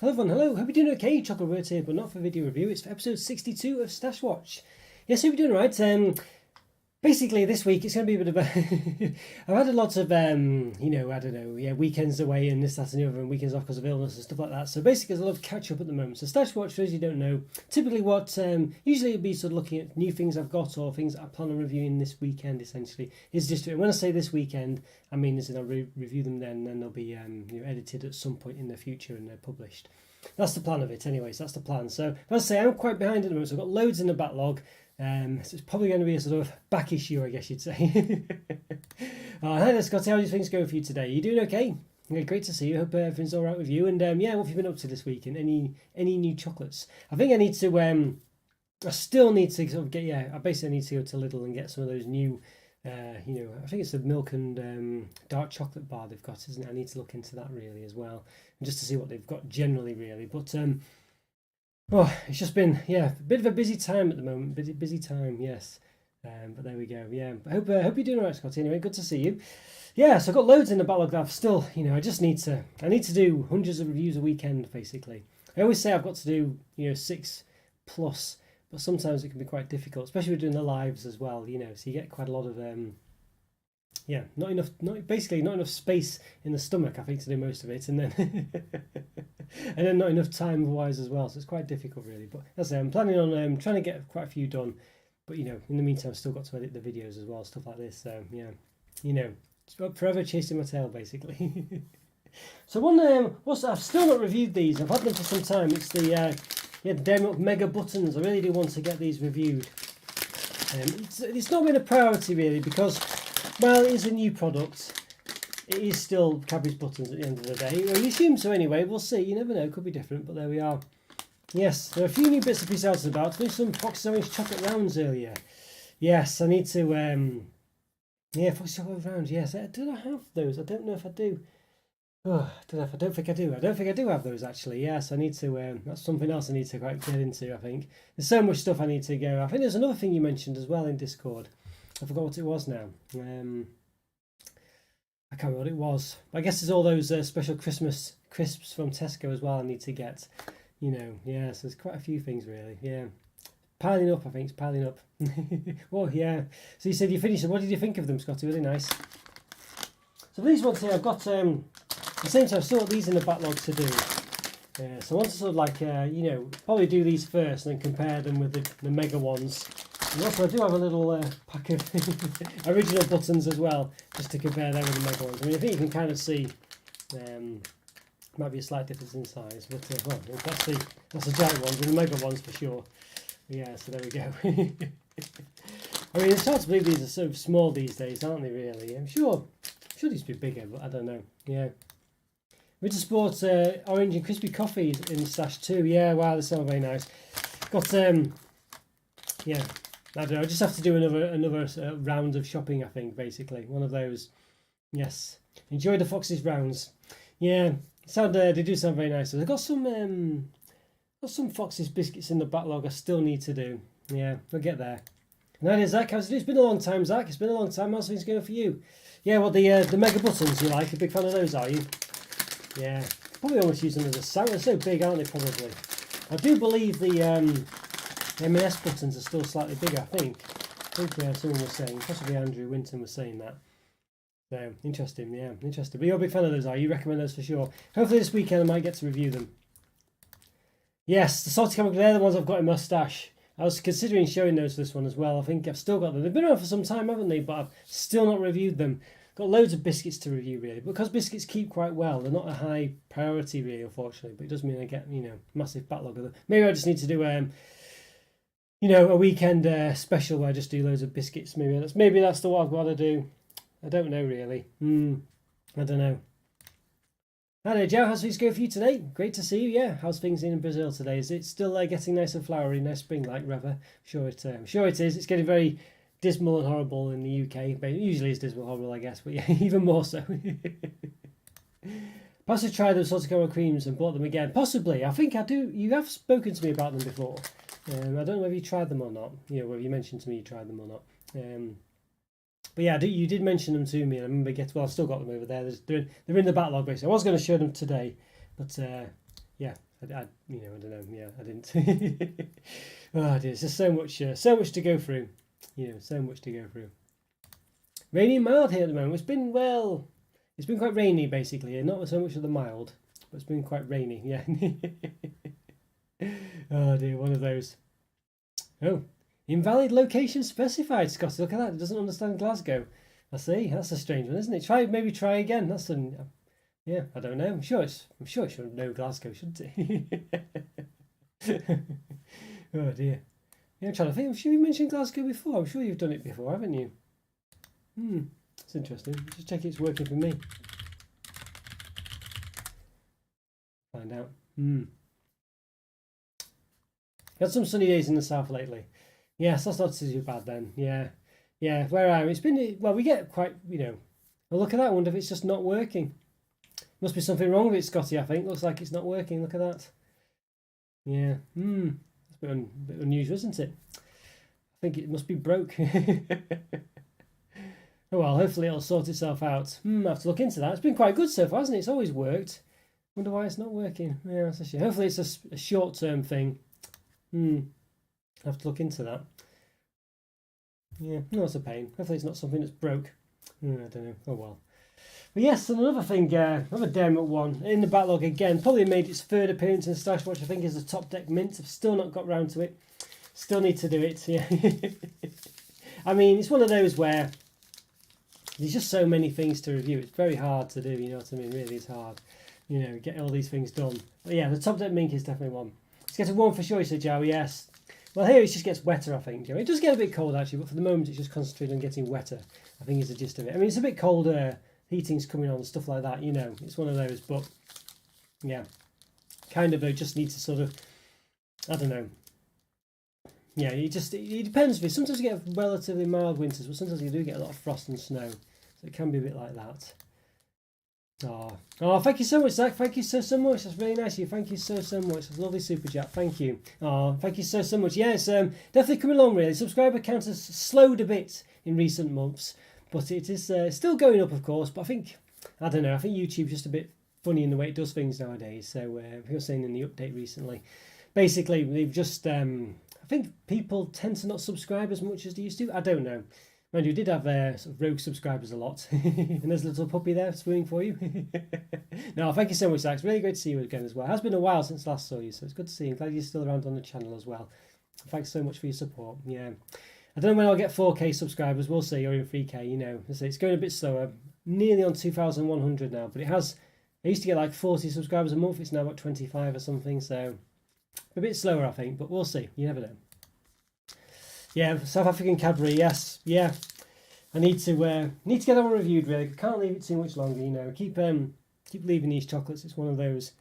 Hello everyone, hello, hope you're doing okay. Chocolo Roberto here, but not for video review. It's for episode 62 of Stash Watch. Yes, hope you're doing right. Basically this week it's going to be a bit of a... I've had a lot of, weekends away and this, that and the other, and weekends off because of illness and stuff like that. So basically there's a lot of catch up at the moment. So Stash Watch, for those you don't know, typically usually it'll be sort of looking at new things I've got or things I plan on reviewing this weekend essentially. It's just, when I say this weekend, I mean as in I'll review them then and they'll be edited at some point in the future and they're published. That's the plan of it anyways, that's the plan. So as I say, I'm quite behind at the moment, so I've got loads in the backlog. So it's probably going to be a sort of back issue, I guess you'd say. Hi there, Scotty. How are things going for you today? You doing okay? Yeah, great to see you. Hope everything's all right with you. And what have you been up to this week? And any new chocolates? I think I need to. I still need to sort of get. I basically need to go to Lidl and get some of those new. I think it's the milk and dark chocolate bar they've got, isn't it? I need to look into that really as well, and just to see what they've got generally, really. But it's just been a bit of a busy time at the moment. Busy time, yes. But there we go. Yeah, I hope you're doing all right, Scotty. Anyway, good to see you. Yeah, so I've got loads in the backlog that I've still, I need to do hundreds of reviews a weekend, basically. I always say I've got to do, 6+, but sometimes it can be quite difficult, especially with doing the lives as well, so you get quite a lot of, not enough space in the stomach, I think, to do most of it, and then and then not enough time otherwise as well, so it's quite difficult really. But as I say, I'm planning on trying to get quite a few done, but in the meantime I've still got to edit the videos as well, stuff like this, so forever chasing my tail basically. So I've still not reviewed these. I've had them for some time. It's the Dairy Milk Mega Buttons. I really do want to get these reviewed. It's not been a priority really because, well, it is a new product. It is still Cadbury's Buttons at the end of the day. Well, you assume so anyway. We'll see. You never know. It could be different, but there we are. Yes, there are a few new bits and pieces out and about. There's some Fox's Orange Chocolate Rounds earlier. Yes, I need to... Fox's Chocolate Rounds, yes. Do I have those? I don't know if I do. Oh, I don't think I do. I don't think I do have those actually. Yes, I need to. That's something else I need to quite get into. I think there's so much stuff I need to go. I think there's another thing you mentioned as well in Discord. I forgot what it was now. I can't remember what it was. I guess there's all those special Christmas crisps from Tesco as well. I need to get. So there's quite a few things really. Yeah, piling up. I think it's piling up. Well, yeah. So you said you finished them. What did you think of them, Scotty? Really nice. So these ones here, I've got. At the same time, I've still got these in the backlog to do. So I want to sort of probably do these first and then compare them with the mega ones. And also I do have a little pack of original buttons as well, just to compare them with the mega ones. I mean, I think you can kind of see, might be a slight difference in size, but that's the giant ones and the mega ones for sure. Yeah, so there we go. I mean, it's hard to believe these are so small these days, aren't they really? I'm sure these would be bigger, but I don't know. Yeah. Winter Sports orange and crispy coffee in Stash too. Yeah, wow, they sound very nice. Got I don't know. I just have to do another round of shopping. I think basically one of those. Yes, enjoy the Fox's rounds. Yeah, they do sound very nice. I've got some Fox's biscuits in the backlog. I still need to do. Yeah, we'll get there. And that is Zach. It's been a long time, Zach. It's been a long time. How's things going for you? Yeah, well, the mega buttons you like. A big fan of those, are you? Yeah, probably almost use them as a sandwich. They're so big, aren't they, probably? I do believe the M&S buttons are still slightly bigger, I think. Someone was saying, possibly Andrew Winton was saying that. So, interesting, yeah, interesting. But you're a big fan of those, are you? You recommend those for sure. Hopefully this weekend I might get to review them. Yes, the salty caramel, they're the ones I've got in my stash. I was considering showing those for this one as well. I think I've still got them. They've been around for some time, haven't they? But I've still not reviewed them. Got loads of biscuits to review really, because biscuits keep quite well. They're not a high priority really, unfortunately, but it does mean I get massive backlog of them. Maybe I just need to do a weekend special where I just do loads of biscuits. Maybe that's the what I've got to do. I don't know really. I don't know. Hi there, Joe. How's things going for you today? Great to see you. Yeah, how's things in Brazil today? Is it still getting nice and flowery, nice spring-like rather? Sure it is. It's getting very dismal and horrible in the UK, but usually it's dismal and horrible, I guess, but yeah, even more so. Perhaps I tried those salted caramel creams and bought them again. Possibly, I think I do. You have spoken to me about them before. I don't know whether you tried them or not. Whether you mentioned to me you tried them or not. But yeah, you did mention them to me, and I remember I've still got them over there. They're in the backlog basically. I was going to show them today, but you know, I don't know. Yeah, I didn't. Oh dear, it's just so much to go through. You know, so much to go through. Rainy and mild here at the moment. It's been quite rainy basically. Not so much of the mild, but it's been quite rainy. Yeah. Oh dear, one of those. Oh, invalid location specified, Scott. Look at that. It doesn't understand Glasgow. I see. That's a strange one, isn't it? Maybe try again. Yeah, I don't know. I'm sure it should know Glasgow, shouldn't it? Oh dear. Yeah, I'm trying to think. I'm sure you mentioned Glasgow before. I'm sure you've done it before, haven't you? It's interesting. Just check it's working for me. Find out. Had some sunny days in the south lately. Yes, that's not too bad then. Yeah. Where I am, it's been, well, we get quite, you know. Well, look at that. I wonder if it's just not working. Must be something wrong with it, Scotty, I think. Looks like it's not working. Look at that. Yeah. It's a bit unusual, isn't it? I think it must be broke. Oh well, hopefully it'll sort itself out. I have to look into that. It's been quite good so far, hasn't it? It's always worked. Wonder why it's not working. Yeah, that's a shame. Hopefully it's a short-term thing. I have to look into that. Yeah, no, it's a pain. Hopefully it's not something that's broke. I don't know. Oh well. But yes, and another thing, another demo one in the backlog again. Probably made its third appearance in Stash Watch. I think is the Top Deck Mint. I've still not got round to it. Still need to do it. Yeah. I mean, it's one of those where there's just so many things to review. It's very hard to do. You know what I mean? Really, it's hard. You know, get all these things done. But yeah, the Top Deck Mink is definitely one. Let's get a one for sure, he said, Joe. Yes. Well, here it just gets wetter, I think, Joe. It does get a bit cold, actually, but for the moment it's just concentrated on getting wetter, I think is the gist of it. I mean, it's a bit colder, heating's coming on and stuff like that, you know. It's one of those, but, yeah. Kind of, though, just need to sort of, I don't know. Yeah, it depends. Sometimes you get relatively mild winters, but sometimes you do get a lot of frost and snow. So it can be a bit like that. Oh, thank you so much, Zach. Thank you so much. That's really nice of you. Thank you so much. That's a lovely super chat. Thank you. Oh, thank you so much. Yes, definitely coming along, really. Subscriber count has slowed a bit in recent months, but it is still going up, of course. But I don't know, I think YouTube's just a bit funny in the way it does things nowadays. So, I was saying in the update recently, basically, they've just, I think people tend to not subscribe as much as they used to. I don't know. Mind you, did have sort of rogue subscribers a lot. And there's a little puppy there swooning for you. No, thank you so much, Zach. It's really great to see you again as well. It has been a while since last saw you, so it's good to see you. I'm glad you're still around on the channel as well. Thanks so much for your support. Yeah. I don't know when I'll get 4K subscribers. We'll see, or in 3K, you know. It's going a bit slower. Nearly on 2,100 now, but I used to get like 40 subscribers a month. It's now about 25 or something, so a bit slower, I think, but we'll see. You never know. Yeah, South African Cadbury, yes, yeah. I need to get that one reviewed. Really, can't leave it too much longer. You know, keep leaving these chocolates. It's one of those.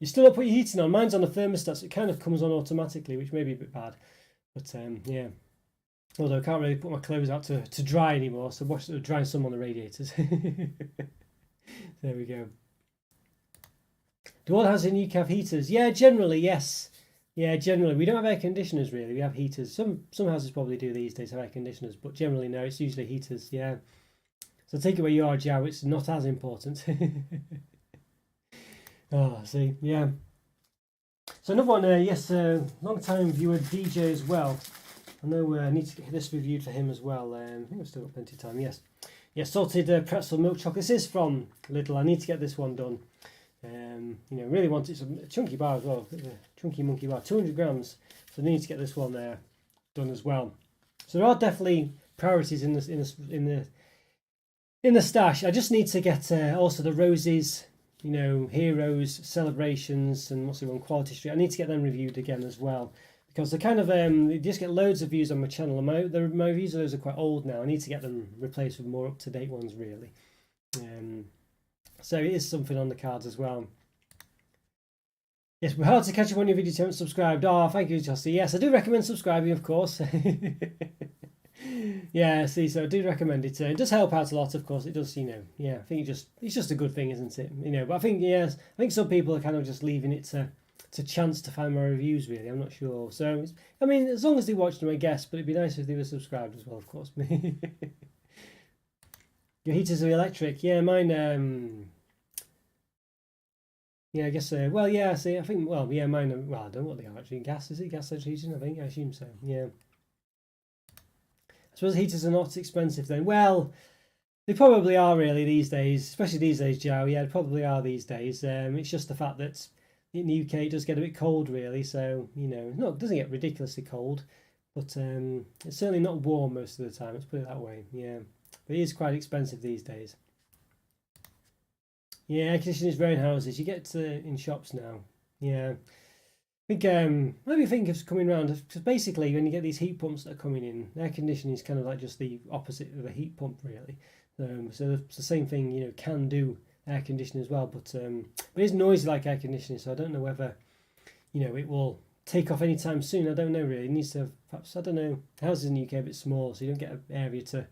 You still don't put your heating on. Mine's on the thermostat, so it kind of comes on automatically, which may be a bit bad. But yeah. Although I can't really put my clothes out to dry anymore, so watch dry some on the radiators. There we go. Do all houses in UK have heaters? Yeah, generally yes. Yeah, generally. We don't have air conditioners, really. We have heaters. Some houses probably do these days have air conditioners, but generally, no, it's usually heaters, yeah. So take it where you are, Joe. It's not as important. Oh, see, yeah. So another one, yes, long-time viewer DJ as well. I know I need to get this reviewed for him as well. I think I've still got plenty of time, yes. Yeah, salted pretzel milk chocolate. This is from Lidl. I need to get this one done. You know, really want it. It's a chunky bar as well, a chunky monkey bar, 200 grams. So I need to get this one there done as well. So there are definitely priorities in the stash. I just need to get also the roses, you know, heroes, celebrations, and what's the one, Quality Street. I need to get them reviewed again as well because they kind of they just get loads of views on my channel. And my reviews of those are quite old now. I need to get them replaced with more up to date ones, really. So it is something on the cards as well. Yes, we're hard to catch up on your videos if you haven't subscribed. Oh, thank you, Jossie. Yes, I do recommend subscribing, of course. Yeah, see, so I do recommend it. It does help out a lot, of course. It does, you know. Yeah, I think it's just a good thing, isn't it? You know, but I think, yes, I think some people are kind of just leaving it to chance to find my reviews, really. I'm not sure. So, I mean, as long as they watch them, I guess, but it'd be nice if they were subscribed as well, of course. Your heaters are electric. Yeah, mine, Yeah, I guess. Well, yeah. See, I think. Well, yeah, mine. Well, I don't know what they are actually. Gas, is it gas central heating? I think. I assume so. Yeah. I suppose heaters are not expensive then. Well, they probably are really these days, especially these days, Joe. Yeah, they probably are these days. It's just the fact that in the UK it does get a bit cold, really. So no, it doesn't get ridiculously cold, but it's certainly not warm most of the time. Let's put it that way. Yeah, but it is quite expensive these days. Yeah, air conditioning is very in houses. You get in shops now. Yeah, I think maybe think of coming around because basically when you get these heat pumps that are coming in, air conditioning is kind of like just the opposite of a heat pump, really. So it's the same thing, can do air conditioning as well, but it's noisy like air conditioning. So I don't know whether it will take off anytime soon. I don't know really. It needs to have, perhaps I don't know. Houses in the UK are a bit small, so you don't get an area to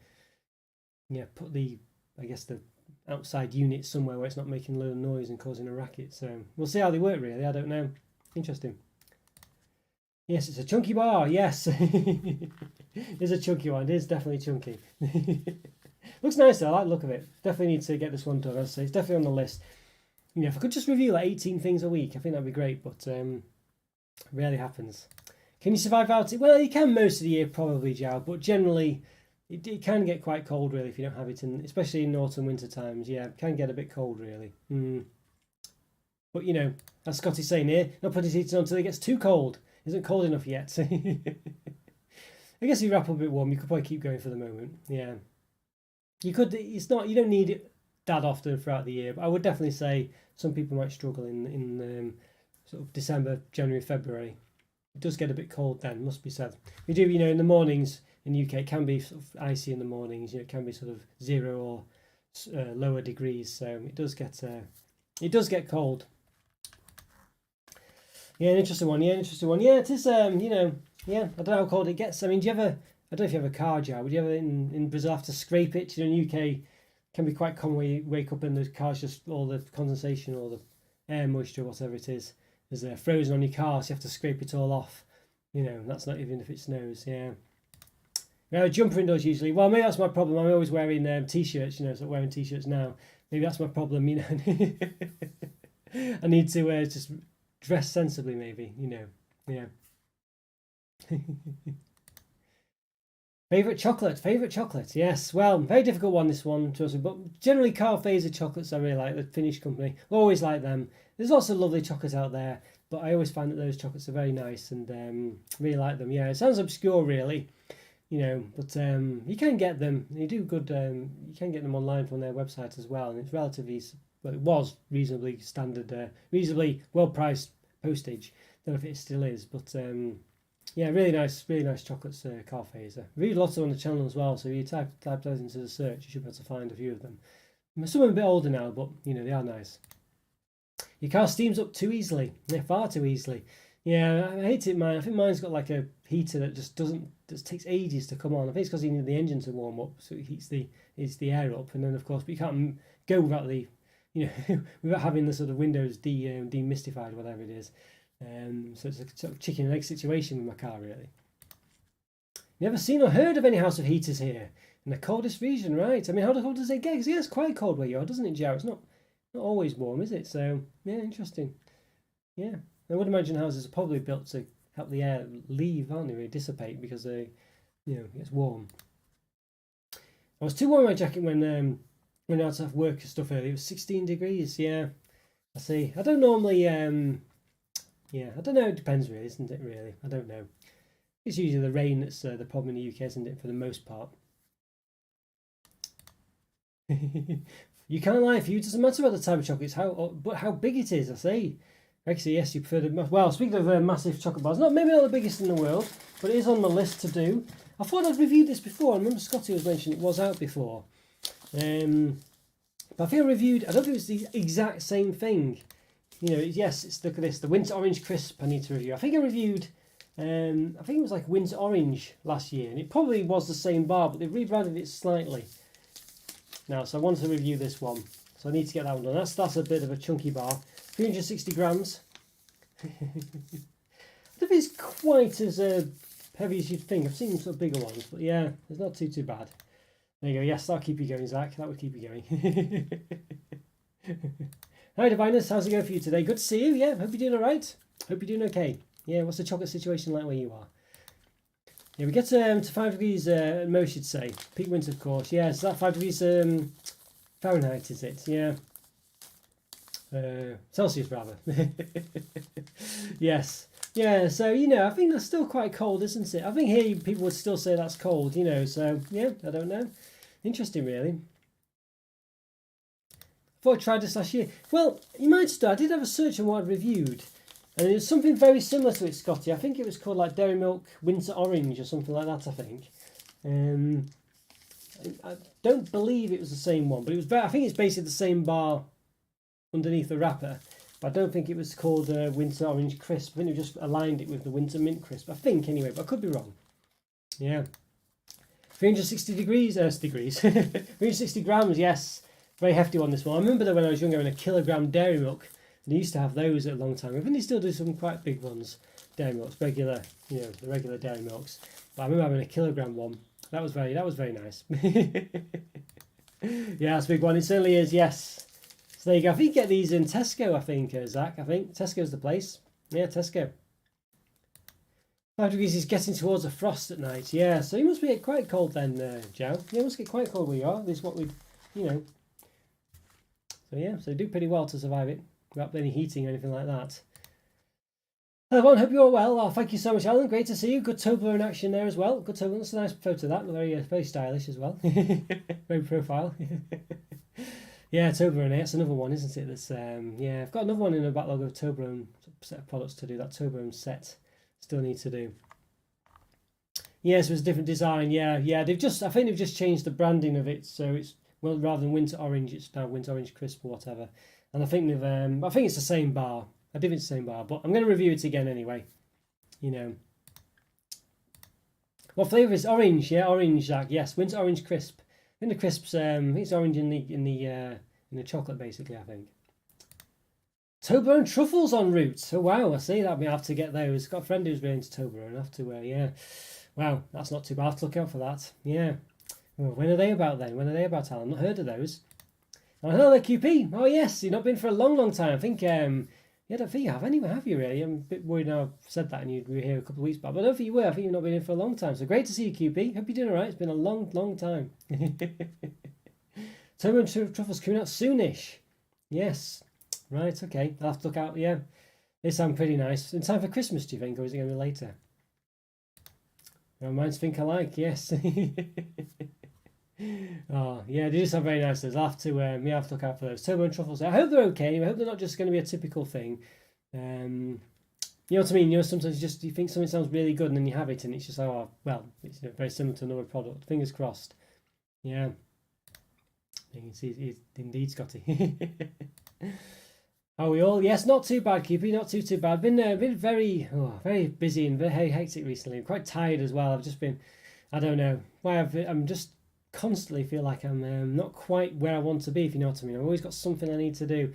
put I guess the outside unit somewhere where it's not making a load of noise and causing a racket. So we'll see how they work really. I don't know. Interesting. Yes, it's a chunky bar. Yes, it's a chunky one. It is definitely chunky. Looks nice though. I like the look of it. Definitely need to get this one done. As I say, it's definitely on the list. If I could just review like 18 things a week, I think that'd be great. But rarely happens. Can you survive out it? Well, you can most of the year probably, Jow. But generally, it can get quite cold really if you don't have it in, especially in autumn winter times. Yeah, it can get a bit cold really. But as Scotty's saying here, not put his heating on until it gets too cold. Isn't cold enough yet. I guess if you wrap up a bit warm, you could probably keep going for the moment. Yeah, you could. It's not. You don't need it that often throughout the year, but I would definitely say some people might struggle in sort of December, January, February. It does get a bit cold then. Must be said. We do. In the mornings in the UK, it can be sort of icy in the mornings. It can be sort of 0 or lower degrees. So it does get cold. Yeah, an interesting one. Yeah, it is. Yeah, I don't know how cold it gets. I mean, do you ever? I don't know if you have a car, Joe. Would you ever in Brazil have to scrape it? In the UK, can be quite common where you wake up and the car's just all the condensation or the air moisture, whatever it is frozen on your car, so you have to scrape it all off. That's not even if it snows. Yeah. Jumper indoors usually. Well, maybe that's my problem. I'm always wearing t-shirts. Sort of wearing t-shirts now. Maybe that's my problem. I need to just dress sensibly, maybe. Yeah. Favorite chocolate. Yes. Well, very difficult one. This one, trust me. But generally, Carl Fazer chocolates I really like. The Finnish company. Always like them. There's also lovely chocolates out there, but I always find that those chocolates are very nice and really like them. Yeah, it sounds obscure, really. But you can get them. They do good. You can get them online from their website as well, and it's relatively. Well, it was reasonably standard, reasonably well priced postage. Don't know if it still is, but yeah, really nice chocolates. Carl Fazer. Read lots on the channel as well. So if you type those into the search, you should be able to find a few of them. Some are a bit older now, but they are nice. Your car steams up too easily. Yeah, far too easily. Yeah, I hate it, man. I think mine's got like a heater that just takes ages to come on. I think it's because you need the engine to warm up, so it heats the air up, and then of course, but you can't go without the without having the sort of windows demystified, whatever it is. So it's a sort of chicken and egg situation with my car, really. Never seen or heard of any house of heaters here in the coldest region, right? I mean, how cold does it get? Because it's quite cold where you are, doesn't it, Joe? It's not always warm, is it? So yeah, interesting. Yeah, I would imagine houses are probably built to help the air leave, aren't they? Really dissipate because it gets warm. I was too warm in my jacket when I had to have work and stuff earlier. It was 16 degrees. Yeah, I see. I don't normally. Yeah, I don't know. It depends, really, isn't it? Really, I don't know. It's usually the rain that's the problem in the UK, isn't it? For the most part. You can't lie. For you, it doesn't matter about the type of chocolate, but how big it is. I say. Actually, yes, you prefer the. Well, speaking of massive chocolate bars, maybe not the biggest in the world, but it is on my list to do. I thought I'd reviewed this before. I remember Scotty was mentioning it was out before. But I think I reviewed. I don't think it's the exact same thing. Yes, look at this. The Winter Orange Crisp I need to review. I think I reviewed. I think it was like Winter Orange last year, and it probably was the same bar, but they've rebranded it slightly. Now, so I want to review this one. So I need to get that one done. That's a bit of a chunky bar. 360 grams. I don't know if it's quite as heavy as you'd think. I've seen some bigger ones, but yeah, it's not too bad. There you go. Yes, that'll keep you going, Zach. That would keep you going. Hi, Divinus. How's it going for you today? Good to see you. Yeah, hope you're doing all right. Hope you're doing okay. Yeah, what's the chocolate situation like where you are? Yeah, we get to 5 degrees most, you'd say. Peak winter, of course. Yeah, so that 5 degrees Fahrenheit, is it? Yeah. Celsius, rather. Yes. Yeah, so, I think that's still quite cold, isn't it? I think here people would still say that's cold, so, yeah, I don't know. Interesting, really. Thought I tried this last year. Well, you might start. I did have a search on what I'd reviewed. And it was something very similar to it, Scotty. I think it was called like Dairy Milk Winter Orange or something like that, I think. I don't believe it was the same one, but it was. I think it's basically the same bar underneath the wrapper. But I don't think it was called Winter Orange Crisp. I think it just aligned it with the Winter Mint Crisp. I think, anyway, but I could be wrong. Yeah. 360 degrees, 360 grams, yes. Very hefty one, this one. I remember that when I was younger, in a kilogram Dairy Milk. They used to have those at a long time. I think they still do some quite big ones, Dairy Milks, regular, the regular Dairy Milks. But I remember having a kilogram one. That was very nice. Yeah, that's a big one. It certainly is. Yes. So there you go. I think you get these in Tesco. I think Zach. I think Tesco's the place. Yeah, Tesco. 5 degrees is getting towards a frost at night. Yeah, so you must be quite cold then, Joe. Yeah, you must get quite cold where you are. This is what we'd, So yeah, so do pretty well to survive it. Without any heating or anything like that. Hello, hope you're all well. Oh, thank you so much, Alan. Great to see you. Good Toblerone action there as well. Good Toblerone. That's a nice photo of that. Very stylish as well. Very profile. Yeah, Toblerone. That's another one, isn't it? That's yeah. I've got another one in the backlog of Toblerone set of products to do. That Toblerone set still need to do. Yes, it was a different design. Yeah. I think they've just changed the branding of it, so it's rather than Winter Orange, it's now Winter Orange Crisp or whatever. And I think I think it's the same bar. I think it's the same bar, but I'm going to review it again anyway. What flavour is orange? Yeah, orange, Zach. Yes, Winter Orange Crisp. I think the crisps. I think it's orange in the chocolate, basically. I think. Toblerone truffles en route. Oh wow, I see that. We have to get those. Got a friend who's really into Toblerone. I have to. Yeah. Wow, that's not too bad. I have to look out for that. Yeah. Well, when are they about then? When are they about, Alan? I've not heard of those. Oh, hello there, QP. Oh, yes, you've not been for a long, long time. I think, I don't think you have anyway, have you, really? I'm a bit worried now I've said that and you were here a couple of weeks back, but I don't think you were. I think you've not been in for a long time. So great to see you, QP. Hope you're doing all right. It's been a long, long time. Toblerone truffles coming out soonish. Yes. Right, okay. I'll have to look out, yeah. They sound pretty nice. In time for Christmas, do you think, or is it going to be later? Well, mine's think alike, yes. Oh yeah, they do sound very nice. I'll have to have to look out for those Toblerone truffles. I hope they're okay. I hope they're not just going to be a typical thing. You know what I mean? Sometimes you think something sounds really good and then you have it and it's just it's very similar to another product. Fingers crossed. Yeah. You can see it's indeed Scotty. Are we all? Yes, not too bad, QP. Not too bad. Been very busy and very hectic recently. I'm quite tired as well. I've just been, I don't know why I'm just constantly feel like I'm not quite where I want to be, if you know what I mean. I've always got something I need to do.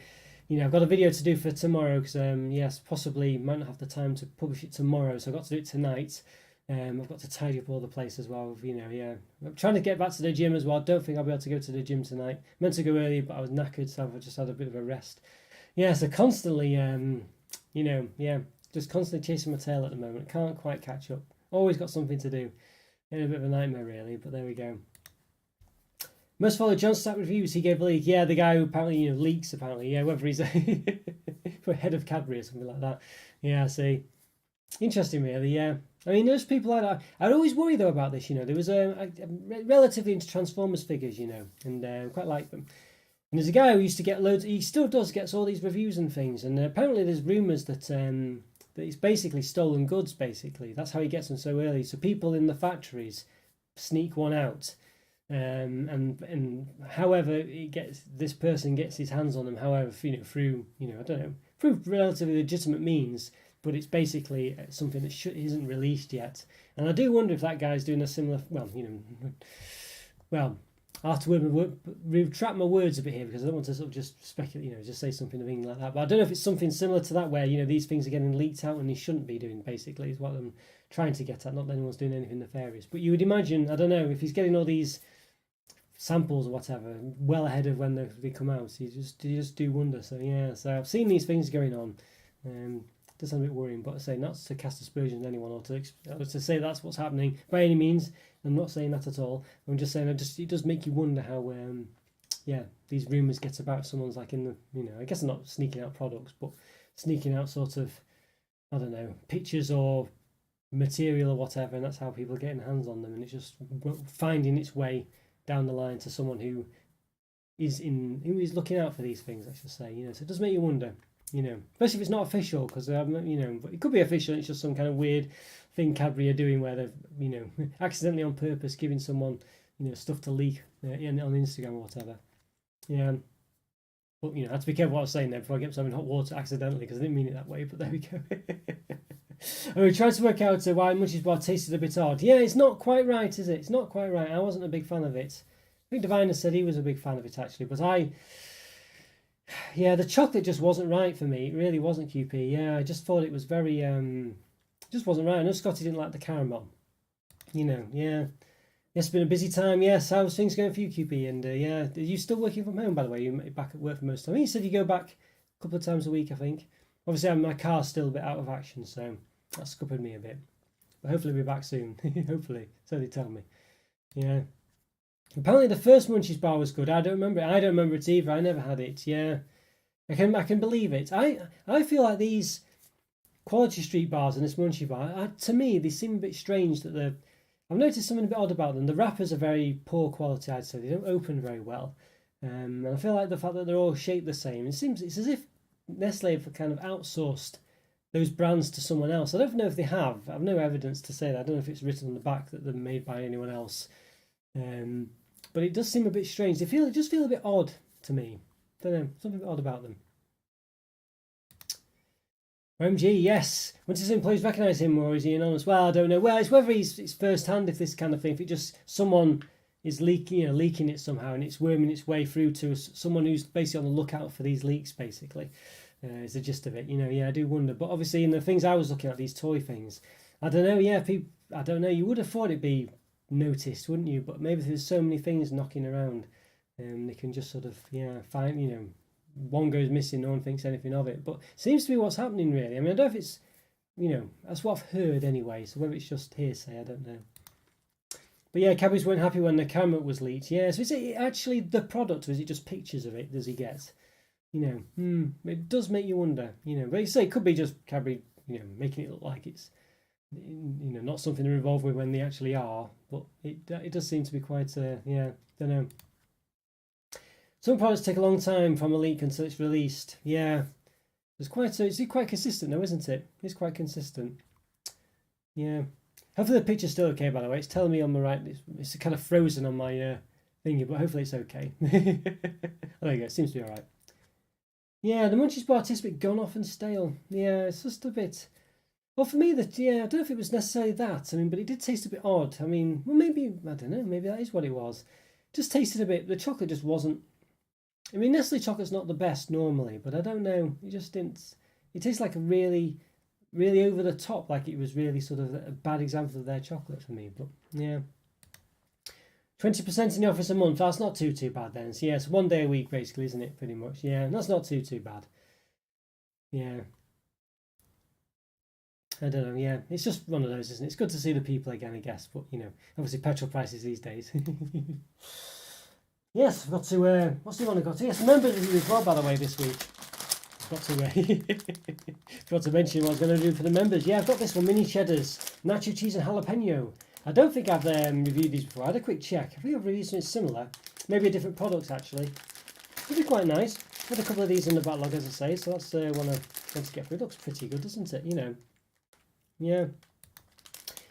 I've got a video to do for tomorrow because yes, possibly might not have the time to publish it tomorrow, so I've got to do it tonight. I've got to tidy up all the place as well. Yeah, I'm trying to get back to the gym as well. I don't think I'll be able to go to the gym tonight. Meant to go early, but I was knackered, so I've just had a bit of a rest. Yeah, so constantly, just constantly chasing my tail at the moment. Can't quite catch up. Always got something to do. Been a bit of a nightmare, really, but there we go. Most follow John Stack reviews. He gave a leak. Yeah, the guy who apparently leaks. Apparently, yeah, whether he's for head of Cadbury or something like that. Yeah, I see. Interesting, really. Yeah, I mean, there's people like that. I'd always worry though about this. There was relatively into Transformers figures, and quite like them. And there's a guy who used to get loads. He still gets all these reviews and things. And apparently, there's rumours that it's basically stolen goods. Basically, that's how he gets them so early. So people in the factories sneak one out. And however this person gets his hands on them, however, through I don't know, through relatively legitimate means, but it's basically something that isn't released yet. And I do wonder if that guy's doing a similar. I have to retract my words a bit here because I don't want to sort of just speculate, just say something like that. But I don't know if it's something similar to that where these things are getting leaked out and they shouldn't be doing. Basically, is what I'm trying to get at. Not that anyone's doing anything nefarious, but you would imagine, I don't know, if he's getting all these samples or whatever well ahead of when they come out. So you just do wonder. So yeah, so I've seen these things going on. Does sound a bit worrying, but I say not to cast aspersions on anyone or to say that's what's happening by any means. I'm not saying that at all. I'm just saying it does make you wonder how these rumours get about. Someone's like in the I guess they're not sneaking out products, but sneaking out sort of, I don't know, pictures or material or whatever, and that's how people are getting hands on them, and it's just finding its way down the line to someone who is looking out for these things, I should say. So it does make you wonder, especially if it's not official, because but it could be official. It's just some kind of weird thing Cadbury are doing where they've accidentally on purpose giving someone stuff to leak on Instagram or whatever. Yeah. But I have to be careful what I was saying there before I get myself in hot water accidentally, because I didn't mean it that way. But there we go. And we tried to work out why Munchies Bar tasted a bit odd. Yeah, it's not quite right, is it? It's not quite right. I wasn't a big fan of it. I think Diviner said he was a big fan of it actually, but the chocolate just wasn't right for me. It really wasn't, QP. Yeah, I just thought it was very just wasn't right. I know Scotty didn't like the caramel. Yeah. Yes, it's been a busy time. Yes, how's things going for you, QP? And are you still working from home, by the way? You're back at work for most of the time. You said you go back a couple of times a week, I think. Obviously, my car's still a bit out of action, so that's scuppered me a bit. But hopefully we'll be back soon. Hopefully, so they tell me. Yeah. Apparently the first Munchies bar was good. I don't remember it. I don't remember it either. I never had it. Yeah. I can believe it. I feel like these Quality Street bars and this Munchie bar, to me, they seem a bit strange that I've noticed something a bit odd about them. The wrappers are very poor quality, I'd say. They don't open very well. And I feel like the fact that they're all shaped the same, it's as if Nestle have kind of outsourced those brands to someone else. I don't know if they have. I've no evidence to say that. I don't know if it's written on the back that they're made by anyone else. But it does seem a bit strange. They just feel a bit odd to me. Don't know, something a bit odd about them. OMG, yes. Once his employees recognise him, or is he anonymous? Well, I don't know. Well, it's whether it's first hand, if this kind of thing, if it just someone is leaking it somehow, and it's worming its way through to someone who's basically on the lookout for these leaks, basically, is the gist of it. I do wonder. But obviously, in the things I was looking at, these toy things, I don't know. Yeah, I don't know. You would have thought it'd be noticed, wouldn't you? But maybe there's so many things knocking around, they can just sort of find one goes missing, no one thinks anything of it. But it seems to be what's happening, really. I mean, I don't know if it's that's what I've heard anyway. So whether it's just hearsay, I don't know. But yeah, Cadbury's weren't happy when the camera was leaked. Yeah, so is it actually the product, or is it just pictures of it? Does he get? It does make you wonder. But you say it could be just Cadbury, making it look like it's not something they're involved with when they actually are. But it does seem to be quite don't know. Some products take a long time from a leak until it's released. Yeah, it's quite consistent though, isn't it? It's quite consistent. Yeah. Hopefully the picture's still okay, by the way. It's telling me on the right. It's kind of frozen on my thingy, but hopefully it's okay. There you go. It seems to be all right. Yeah, the Munchies bar tastes a bit gone off and stale. Yeah, it's just a bit. Well, for me, I don't know if it was necessarily that. I mean, but it did taste a bit odd. I mean, well, maybe, I don't know. Maybe that is what it was. Just tasted a bit. The chocolate just wasn't. I mean, Nestle chocolate's not the best normally, but I don't know. It just didn't. It tastes like a really, really over the top, like it was really sort of a bad example of their chocolate for me. But yeah, 20% in the office a month. That's not too bad then. So yeah, it's 1 day a week basically, isn't it? Pretty much. Yeah, that's not too bad. Yeah. I don't know. Yeah, it's just one of those, isn't it? It's good to see the people again, I guess. But obviously petrol prices these days. Yes, I've got to. What's the one I got to? Yes, members review as well, by the way, this week. Got to mention what I was going to do for the members. Yeah, I've got this one, mini cheddars, nacho cheese and jalapeno. I don't think I've reviewed these before. I had a quick check. I think I've reviewed something similar, maybe a different product actually. It'd be quite nice. Had a couple of these in the backlog, as I say, so that's one I want to get through. It looks pretty good, doesn't it? Yeah.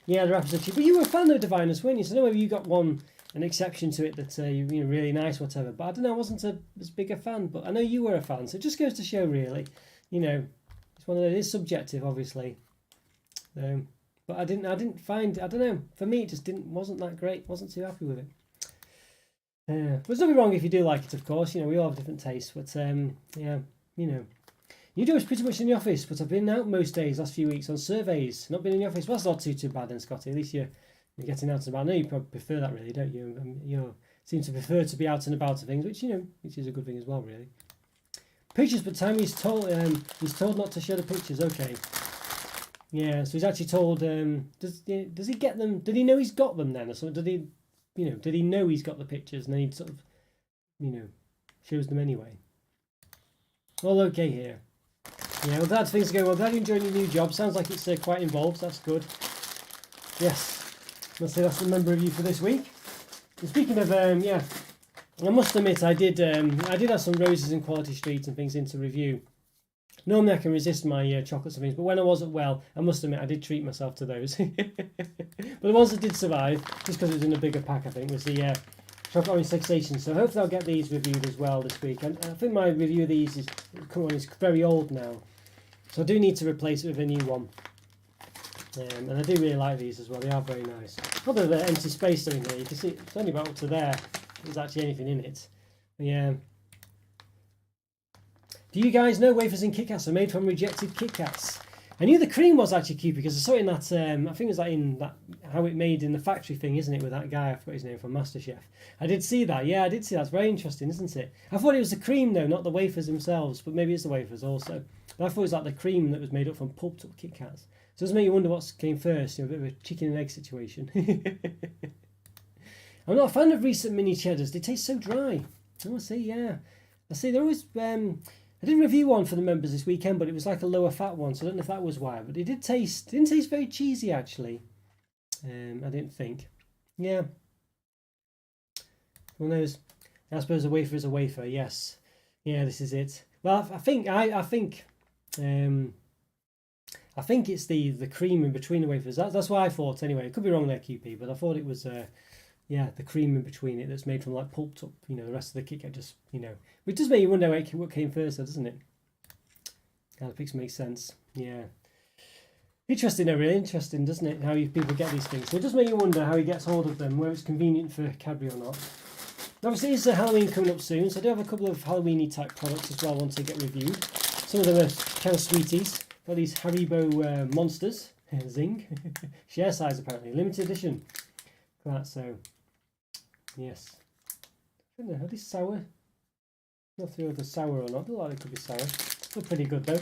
Yeah, the wrappers are cheap. But you were a fan of Diviners, weren't you? So I don't know whether you got an exception to it that really nice, whatever. But I don't know. I wasn't as big a fan, but I know you were a fan. So it just goes to show, really. It's one of those. It's subjective, obviously. But I didn't find. I don't know. For me, it just wasn't that great. Wasn't too happy with it. There's nothing wrong if you do like it, of course. We all have different tastes. But yeah, You do is pretty much in the office, but I've been out most days last few weeks on surveys. Not been in the office. Well, that's not too bad then, Scotty. At least you're getting out and about. I know you probably prefer that, really, don't you? You're seem to prefer to be out and about and things, which which is a good thing as well, really. Pictures, but time he's told not to show the pictures. Okay. Yeah, so he's actually told. Does he get them? Did he know he's got them then, or something? Did he know he's got the pictures and then he sort of, shows them anyway? All okay here. Yeah, well, glad things are going well. Glad you're enjoying your new job. Sounds like it's quite involved. So that's good. Yes, let's say that's the member review for this week. And speaking of, yeah, I must admit I did have some roses in Quality Street and things into review. Normally I can resist my chocolates and things, but when I wasn't well, I must admit I did treat myself to those. But the ones that did survive, just because it was in a bigger pack, I think, was the Chocolate Orange Fixation. So hopefully I'll get these reviewed as well this week. And I think my review of these is very old now, so I do need to replace it with a new one. And I do really like these as well. They are very nice. Not that there's empty space in here. You can see it's only about up to there. There's actually anything in it. But yeah. Do you guys know wafers in Kit Kats are made from rejected Kit Kats? I knew the cream was actually cute because I saw it in that, I think it was like in that How It Made in the Factory thing, isn't it, with that guy, I forgot his name, from MasterChef. I did see that, yeah, I did see that. It's very interesting, isn't it? I thought it was the cream though, not the wafers themselves, but maybe it's the wafers also. But I thought it was like the cream that was made up from pulped up Kit Kats. So it does make you wonder what came first, a bit of a chicken and egg situation. I'm not a fan of recent mini cheddars, they taste so dry. Oh, I see, yeah. I see, they're always... I did review one for the members this weekend, but it was like a lower fat one, so I don't know if that was why. But it didn't taste very cheesy actually. I didn't think. Yeah. Who knows? I suppose a wafer is a wafer. Yes. Yeah, this is it. Well, I think it's the cream in between the wafers. That's what I thought anyway. It could be wrong there, QP, but I thought it was yeah, the cream in between it that's made from like pulped up, the rest of the Kit Kat just, It does make you wonder what came first, though, doesn't it? How the pics make sense. Yeah. Interesting, though, really interesting, doesn't it? How people get these things. So it does make you wonder how he gets hold of them, whether it's convenient for Cadbury or not. Obviously, it's Halloween coming up soon, so I do have a couple of Halloween-y type products as well I want to get reviewed. Some of them are kind of sweeties. Got these Haribo monsters. Zing. Share size, apparently. Limited edition. That, so... Yes. I don't know, are these sour? Not sure if they're sour or not. I don't like they could be sour. Still pretty good though.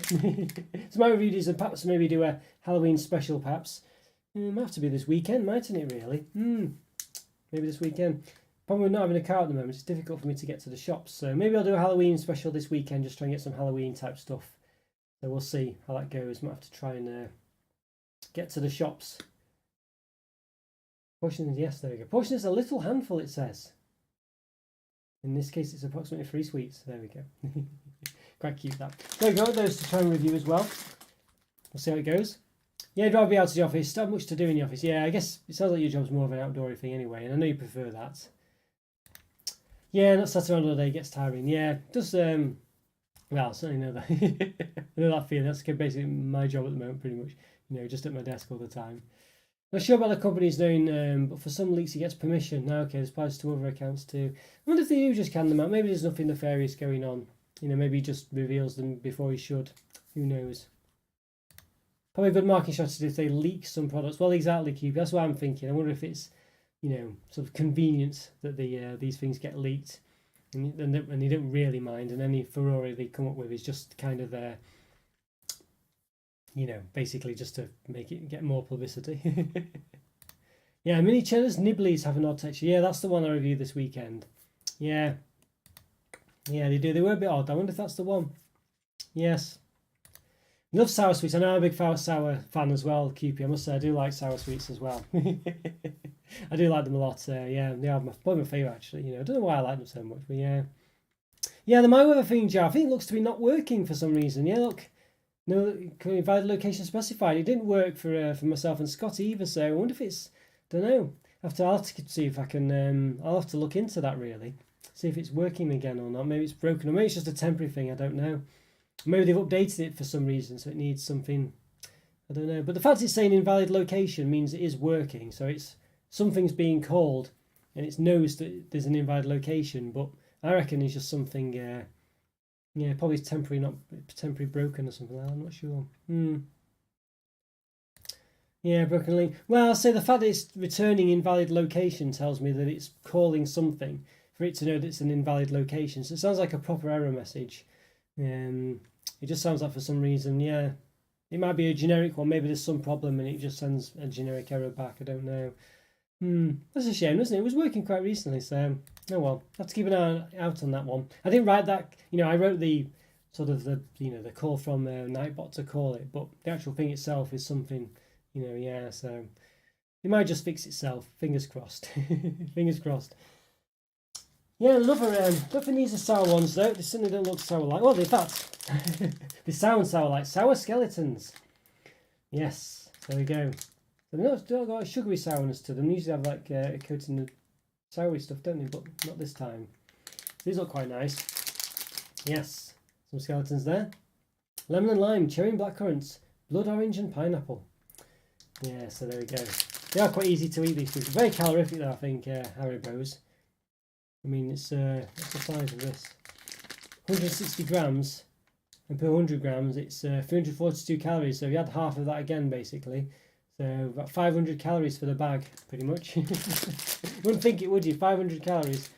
So my review is perhaps maybe do a Halloween special perhaps. Might have to be this weekend, mightn't it really? Maybe this weekend. Probably not having a car at the moment. It's difficult for me to get to the shops. So maybe I'll do a Halloween special this weekend, just try and get some Halloween type stuff. So we'll see how that goes. Might have to try and get to the shops. Portion, yes, there we go. Portion is a little handful, it says. In this case, it's approximately 3 sweets. There we go. Quite cute, that. There we go, those to try and review as well. We'll see how it goes. Yeah, I'd rather be out of the office. Not much to do in the office. Yeah, I guess it sounds like your job's more of an outdoory thing anyway, and I know you prefer that. Yeah, not sat around all day gets tiring. Yeah, just, well, I certainly know that. I know that feeling. That's basically my job at the moment, pretty much. Just at my desk all the time. Not sure about the company's doing, but for some leaks he gets permission. Now, okay, this applies to other accounts too. I wonder if they do just can them out. Maybe there's nothing nefarious going on. Maybe he just reveals them before he should. Who knows? Probably a good marketing strategy if they leak some products. Well, exactly, QP. That's what I'm thinking. I wonder if it's, sort of convenience that these things get leaked, and they don't really mind, and any furore they come up with is just kind of basically just to make it get more publicity. Yeah, mini cheddars, nibblies have an odd texture. Yeah, that's the one I reviewed this weekend. Yeah. Yeah, they do. They were a bit odd. I wonder if that's the one. Yes. Love sour sweets. I know I'm a big sour fan as well, QP. I must say, I do like sour sweets as well. I do like them a lot. Yeah, they are probably my favourite, actually. I don't know why I like them so much, but yeah. Yeah, the My Weather thing jar, I think it looks to be not working for some reason. Yeah, look. No invalid location specified. It didn't work for myself and Scott either, so I wonder if it's, don't know. I'll have to see if I can, I'll have to look into that really. See if it's working again or not. Maybe it's broken, or maybe it's just a temporary thing, I don't know. Maybe they've updated it for some reason, so it needs something, I don't know. But the fact it's saying invalid location means it is working, so it's, something's being called, and it knows that there's an invalid location, but I reckon it's just something, yeah, probably temporary broken or something like that. I'm not sure. Yeah, broken link. Well, so the fact that it's returning invalid location tells me that it's calling something for it to know that it's an invalid location. So it sounds like a proper error message. Um, it just sounds like for some reason, yeah, it might be a generic one. Maybe there's some problem and it just sends a generic error back. I don't know. That's a shame, isn't it? It was working quite recently, so oh well. Have to keep an eye out on that one. I didn't write that. I wrote the sort of the call from Nightbot to call it, but the actual thing itself is something, yeah. So it might just fix itself. Fingers crossed. Fingers crossed. Yeah, nothing these are sour ones though. They certainly don't look sour like. Well, in fact, they sound sour like sour skeletons. Yes, there we go. So they're not got a sugary sourness to them. They usually have like a coating of soury stuff, don't they? But not this time. These look quite nice. Yes, some skeletons there. Lemon and lime, cherry and blackcurrants, blood orange and pineapple. Yeah, so there we go. They are quite easy to eat, these foods. Very calorific though, I think, Haribo's. I mean, it's what's the size of this? 160 grams, and per 100 grams, it's 342 calories. So if you had half of that again, basically, so about 500 calories for the bag, pretty much. Wouldn't think it, would you? 500 calories.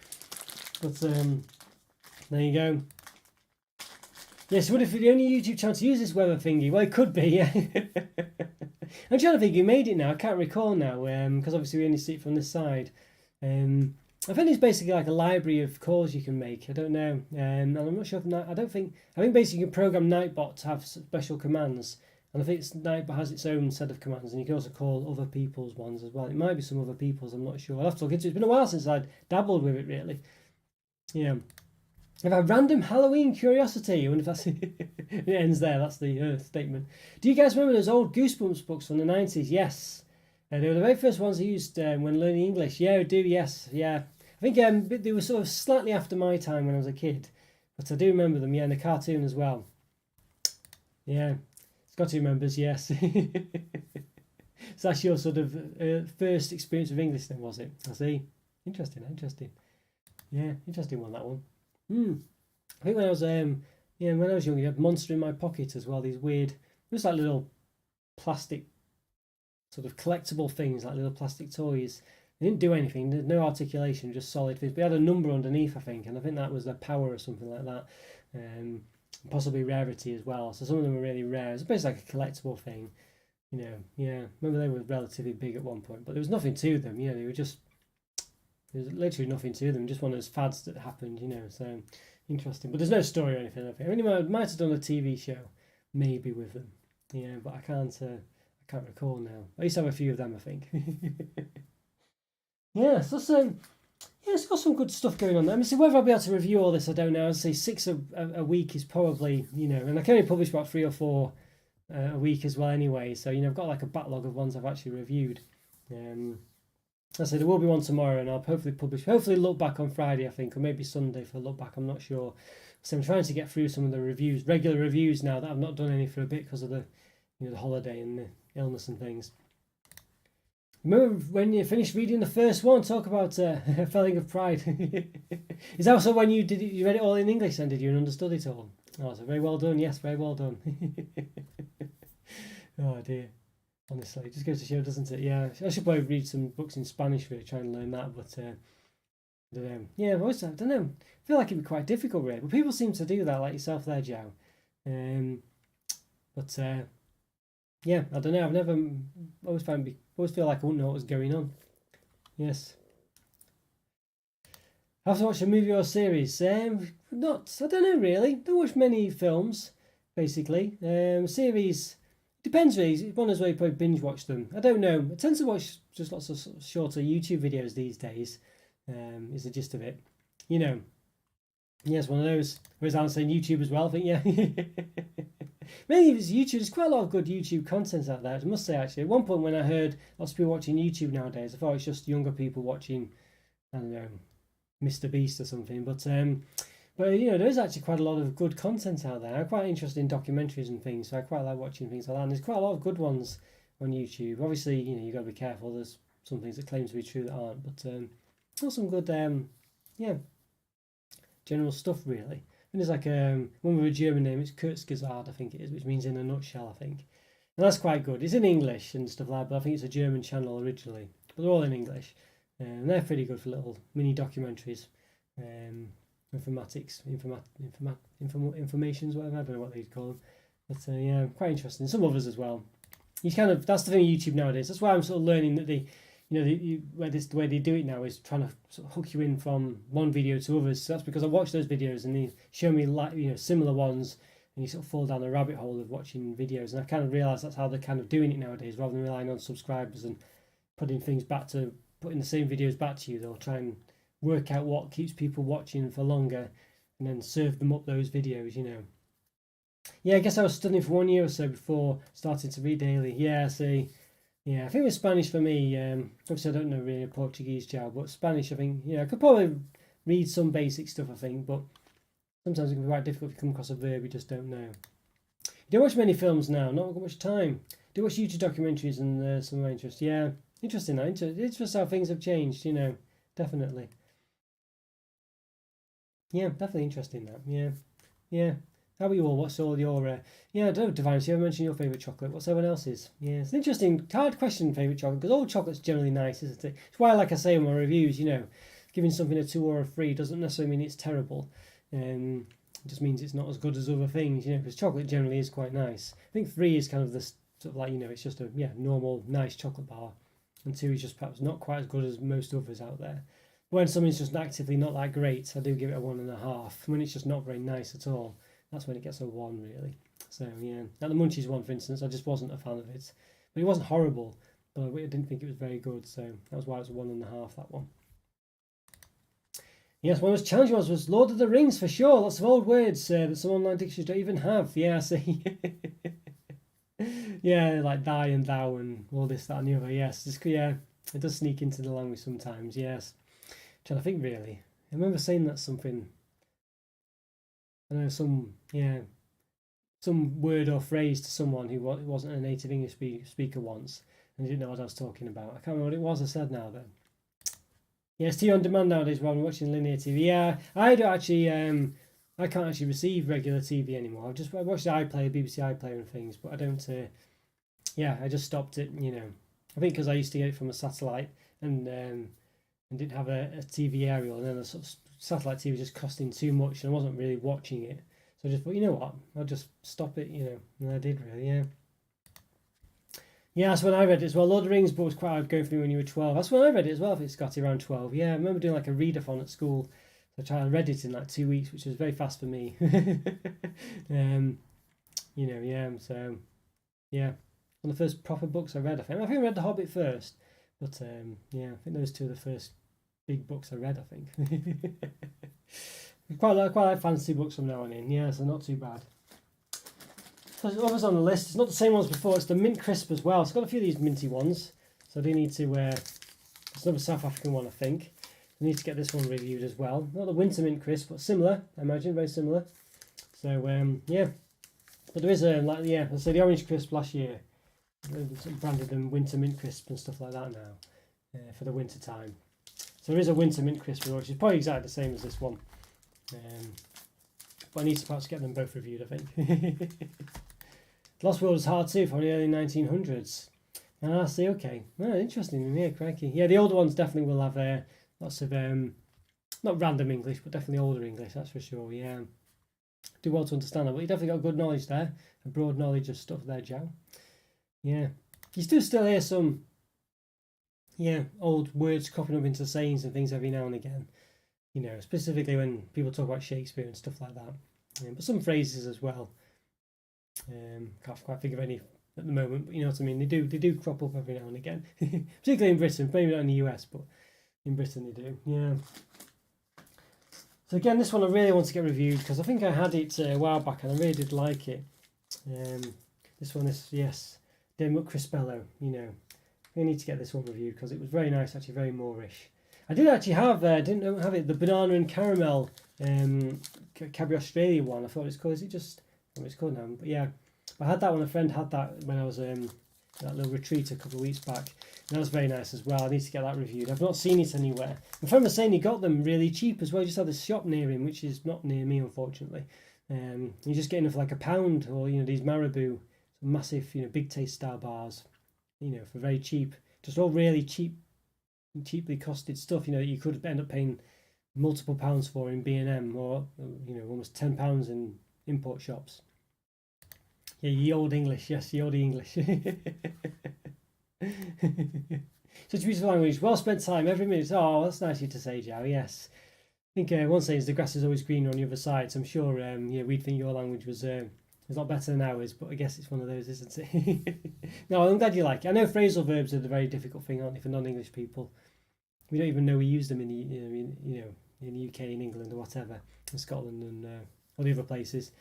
But there you go. Yes, what if the only YouTube channel to use this weather thingy? Well, it could be, yeah. I'm trying to think who made it now. I can't recall now, because obviously we only see it from this side. I think it's basically like a library of calls you can make. I don't know, and I'm not sure if I think basically you can program Nightbot to have special commands, and I think Nightbot has its own set of commands, and you can also call other people's ones as well. It might be some other people's. I'm not sure. I'll have to look into it. It's been a while since I'd dabbled with it, really. Yeah. If a random Halloween curiosity, I wonder if that's it ends there. That's the statement. Do you guys remember those old Goosebumps books from the 90s? Yes. They were the very first ones I used when learning English. Yeah, I do. Yes, yeah. I think they were sort of slightly after my time when I was a kid, but I do remember them. Yeah, and the cartoon as well. Yeah, Scotty remembers. Yes. So that's your sort of first experience with English, then, was it? I see. Interesting. Yeah, interesting one, that one. I think when I was when I was young, you had Monster in My Pocket as well. These weird, just like little plastic sort of collectible things, like little plastic toys. They didn't do anything. There's no articulation, just solid things. But they had a number underneath, I think, and I think that was their power or something like that. Possibly rarity as well. So some of them were really rare. It's basically like a collectible thing. Yeah. Remember they were relatively big at one point, but there was nothing to them. They were just, there's literally nothing to them. Just one of those fads that happened. So interesting. But there's no story or anything. I mean, I might have done a TV show, maybe with them. Yeah, but I can't recall now. I used to have a few of them, I think. Yeah, so it's got some good stuff going on there. I mean, see, whether I'll be able to review all this, I don't know. I'd say 6 a week is probably, and I can only publish about 3 or 4 a week as well anyway. So, I've got like a backlog of ones I've actually reviewed. I say there will be one tomorrow, and I'll hopefully look back on Friday, I think, or maybe Sunday for a look back. I'm not sure. So I'm trying to get through some of the reviews, regular reviews now that I've not done any for a bit because of the holiday and the illness and things. Remember when you finished reading the first one, talk about a feeling of pride. Is that also when you did it, you read it all in English then, did you, and understood it all? Oh, so very well done. Yes, very well done. Oh dear. Honestly, it just goes to show, doesn't it? Yeah, I should probably read some books in Spanish really, try and learn that, but I don't know. I feel like it'd be quite difficult, really. But people seem to do that, like yourself there, Joe. Yeah, I don't know. I've never always feel like I wouldn't know what was going on. Yes. I have to watch a movie or series. I don't know really. Don't watch many films, basically. Series depends really. One is where you probably binge watch them. I don't know. I tend to watch just lots of shorter YouTube videos these days. Is the gist of it. Yes, one of those. Whereas I'm saying YouTube as well. I think yeah. Mainly if it's YouTube, there's quite a lot of good YouTube content out there, I must say, actually. At one point when I heard lots of people watching YouTube nowadays, I thought it's just younger people watching, I don't know, Mr. Beast or something. But there is actually quite a lot of good content out there. I'm quite interested in documentaries and things, so I quite like watching things like that. And there's quite a lot of good ones on YouTube. Obviously, you've got to be careful. There's some things that claim to be true that aren't. But there's some good, general stuff, really. And there's like one with a German name, it's Kurzgesagt, I think it is, which means in a nutshell, I think. And that's quite good. It's in English and stuff like that, but I think it's a German channel originally. But they're all in English. And they're pretty good for little mini documentaries. Informations, whatever. I don't know what they'd call them. But yeah, quite interesting. Some others as well. That's the thing with YouTube nowadays. That's why I'm sort of learning that the way they do it now is trying to sort of hook you in from one video to others. So that's because I watch those videos and they show me similar ones, and you sort of fall down a rabbit hole of watching videos. And I kind of realise that's how they're kind of doing it nowadays, rather than relying on subscribers and putting the same videos back to you. They'll try and work out what keeps people watching for longer, and then serve them up those videos. Yeah, I guess I was studying for 1 year or so before starting to read daily. Yeah, see. Yeah, I think it was Spanish for me. Obviously, I don't know really Portuguese, Joe, but Spanish, I think, I could probably read some basic stuff, I think, but sometimes it can be quite difficult if you come across a verb you just don't know. You don't watch many films now, not got much time. Do watch YouTube documentaries and some of my interest. Yeah, interesting. It's just how things have changed, definitely. Yeah, definitely interesting that. Yeah. How about you all? What's all your... yeah, I don't know, Divine, so you ever mentioned your favourite chocolate. What's everyone else's? Yeah, it's an interesting, hard question, favourite chocolate, because all chocolate's generally nice, isn't it? It's why, like I say in my reviews, giving something a 2 or a 3 doesn't necessarily mean it's terrible. It just means it's not as good as other things, because chocolate generally is quite nice. I think 3 is kind of the sort of like, it's just a normal, nice chocolate bar. And 2 is just perhaps not quite as good as most others out there. When something's just actively not that great, I do give it a 1.5. When it's just not very nice at all, that's when it gets a 1, really. So, yeah. Now, the Munchies one, for instance, I just wasn't a fan of it. But it wasn't horrible, but I didn't think it was very good, so that was why it was a 1.5, that one. Yes, one of those challenging ones was Lord of the Rings, for sure. Lots of old words that some online dictionaries don't even have. Yeah, see. Yeah, like die and thou and all this, that and the other. Yes, it does sneak into the language sometimes, yes. I'm trying to think, really. I remember saying that something... I know some word or phrase to someone who wasn't a native English speaker once, and they didn't know what I was talking about. I can't remember what it was I said now, though. Yeah, it's TV on demand nowadays rather than watching linear TV. Yeah, I don't actually, I can't actually receive regular TV anymore. I watch the iPlayer, BBC iPlayer and things, but I don't, I just stopped it, I think because I used to get it from a satellite and didn't have a TV aerial, and then the sort of satellite TV was just costing too much and I wasn't really watching it. So I just thought, you know what, I'll just stop it, and I did really, yeah. Yeah, that's when I read it as well. Lord of the Rings book was quite hard going through when you were 12. That's when I read it as well, I think Scotty, around 12. Yeah, I remember doing like a readathon at school. So I read it in like 2 weeks, which was very fast for me. So, yeah. One of the first proper books I read, I think. I read The Hobbit first. But, I think those 2 are the first big books I read, I think. quite like fantasy books from now on in. Yeah, so not too bad. So there's others on the list. It's not the same ones before. It's the mint crisp as well. It's got a few of these minty ones. So I do need to... it's another South African one, I think. I need to get this one reviewed as well. Not the winter mint crisp, but similar. I imagine very similar. So yeah. But there is I say the orange crisp last year. They branded them winter mint crisp and stuff like that now for the winter time. So there is a winter mint crisp, which is probably exactly the same as this one. But I need to perhaps get them both reviewed, I think. Lost World is hard too, from the early 1900s. Ah, see, okay. Interesting. Yeah, crikey. Yeah, the older ones definitely will have lots of, not random English, but definitely older English, that's for sure, yeah. Do well to understand that, but you definitely got good knowledge there. A broad knowledge of stuff there, Joe. Yeah. You still hear some, old words cropping up into sayings and things every now and again. Specifically when people talk about Shakespeare and stuff like that. But some phrases as well. Can't quite think of any at the moment, but you know what I mean. They do crop up every now and again, particularly in Britain. Maybe not in the US, but in Britain they do. Yeah. So again, this one I really want to get reviewed because I think I had it a while back and I really did like it. This one is Dermot Crispello. I need to get this one reviewed because it was very nice, actually very Moorish. I did actually have, didn't have it, the banana and caramel Cadbury Australia one. I thought it's called, is it just, I don't know what it's called now, but yeah. I had that one, a friend had that when I was that little retreat a couple of weeks back. And that was very nice as well. I need to get that reviewed. I've not seen it anywhere. My friend was saying he got them really cheap as well. He just had a shop near him, which is not near me, unfortunately. You're just getting them for like £1 or, these Marabou massive, big taste style bars, for very cheap, just all really cheaply costed stuff, that you could end up paying multiple pounds for in B&M, or almost £10 in import shops. Yeah, ye old English, yes, ye old English. Such a beautiful language, well spent time every minute. Oh, that's nice of you to say, Joe. Yes, I think one saying is the grass is always greener on the other side. So I'm sure, we'd think your language was a lot better than ours, but I guess it's one of those, isn't it? No, I'm glad you like it. I know phrasal verbs are the very difficult thing, aren't they, for non-English people? We don't even know we use them in the in the UK, in England, or whatever, in Scotland and all the other places,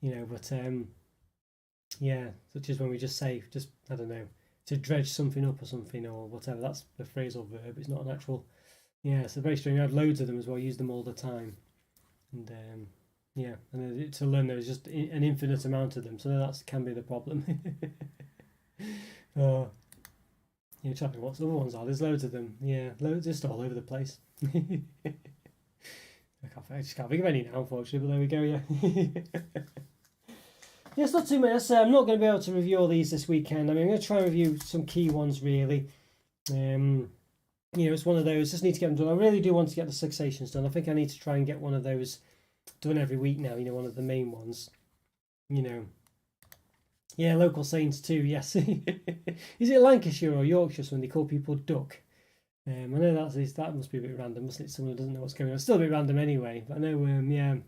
But yeah, such as when we just say, I don't know, to dredge something up or something or whatever. That's the phrasal verb. It's not an actual. Yeah, it's very strange. I have loads of them as well. I use them all the time, and and to learn there's just an infinite amount of them, so that can be the problem. Oh, tell me what the other ones are. There's loads of them. Yeah, loads, just all over the place. I just can't think of any now, unfortunately. But there we go. Yeah. Yeah, it's not too many. I'm not going to be able to review all these this weekend. I mean, I'm going to try and review some key ones, really. It's one of those. Just need to get them done. I really do want to get the Successions done. I think I need to try and get one of those done every week now. One of the main ones. Yeah, local sayings too. Yes. Is it Lancashire or Yorkshire when they call people duck? I know that must be a bit random, mustn't it? Someone who doesn't know what's going on. It's still a bit random anyway. But I know.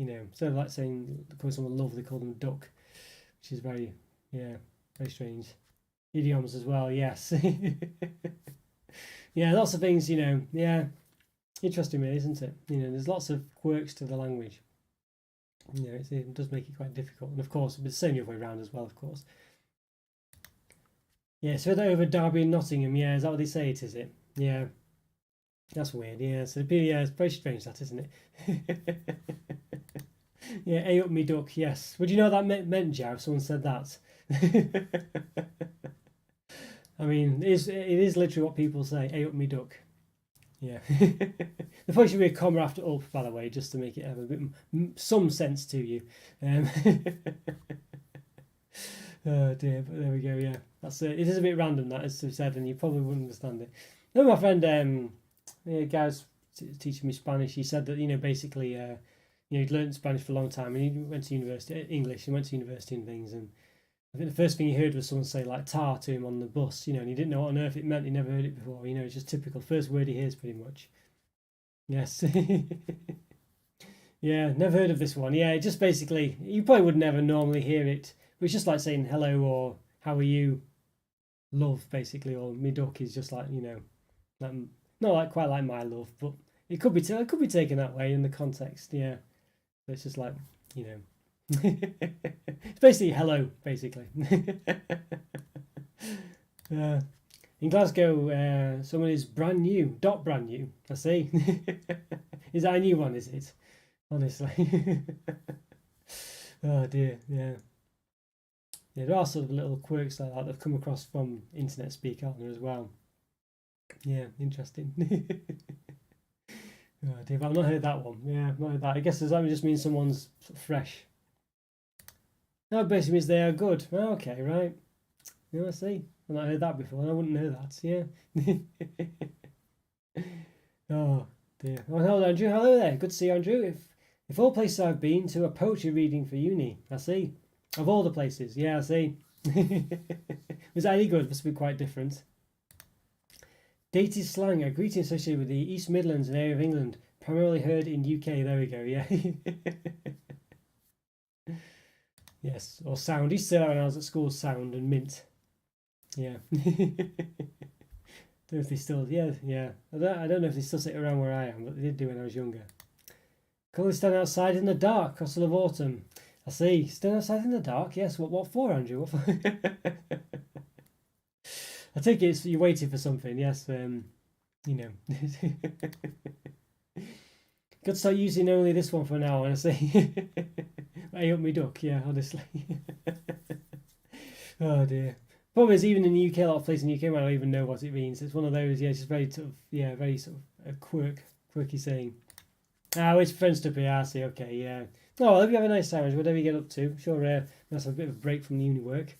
Instead of like saying call someone love, they call them duck, which is very strange. Idioms as well, yes. Yeah, lots of things, interesting really, isn't it? There's lots of quirks to the language. It does make it quite difficult, and of course, it's the same the other way around as well, of course. Yeah, so they're over Derby and Nottingham. Yeah, is that what they say? Is it? Yeah, that's weird. Yeah, so it's very strange, that, isn't it? Yeah, A up me duck, yes. Would you know what that meant, Joe, if someone said that? I mean, it is literally what people say, A up me duck. Yeah. The point should be a comma after up, by the way, just to make it have a bit some sense to you. Oh dear, but there we go, yeah. That's it. It is a bit random, that, as I've said, and you probably wouldn't understand it. No, my friend, guy's teaching me Spanish, he said that, basically... he'd learned Spanish for a long time, and he went to university, English, and went to university and things. And I think the first thing he heard was someone say like "tar" to him on the bus, and he didn't know what on earth it meant. He never heard it before. It's just typical. First word he hears, pretty much. Yes. Yeah, never heard of this one. Yeah, just basically, you probably would never normally hear it. But it's just like saying hello or how are you, love, basically, or me duck is just like not like quite like my love, but it could be taken that way in the context. Yeah. It's just like, it's basically hello, basically. In Glasgow, someone is brand new, brand new, I see. Is that a new one, is it? Honestly. Oh dear, yeah. Yeah, there are sort of little quirks like that that have come across from internet speak, aren't there, as well? Yeah, interesting. Oh dear, I've not heard that one. Yeah, I've not heard that. I guess does that just mean someone's sort of fresh? No, it basically means they are good. Oh, okay, right. I see. I've not heard that before. I wouldn't know that. Yeah. Oh dear. Oh, hello, Andrew. Hello there. Good to see you, Andrew. If all places I've been to a poetry reading for uni, I see. Of all the places, yeah, I see. Was that any good? Must be quite different. Dated slang, a greeting associated with the East Midlands, an area of England, primarily heard in UK. There we go, yeah. Yes, or sound. Used to say that when I was at school, sound and mint. Yeah. Don't know if they still, yeah. I don't know if they still sit around where I am, but they did do when I was younger. Currently stand outside in the dark, Castle of Autumn. I see. Stand outside in the dark? Yes. What for, Andrew? What for? I take it you're waiting for something, yes. Got to start using only this one for now, honestly. I up me duck, yeah, honestly. Oh dear. Problem is, even in the UK, a lot of places in the UK, I don't even know what it means. It's one of those, it's just very sort of a quirky saying. It's friends to be, I see, okay, yeah. Oh, I hope you have a nice time, whatever you get up to. Sure, let's have a bit of a break from the uni work.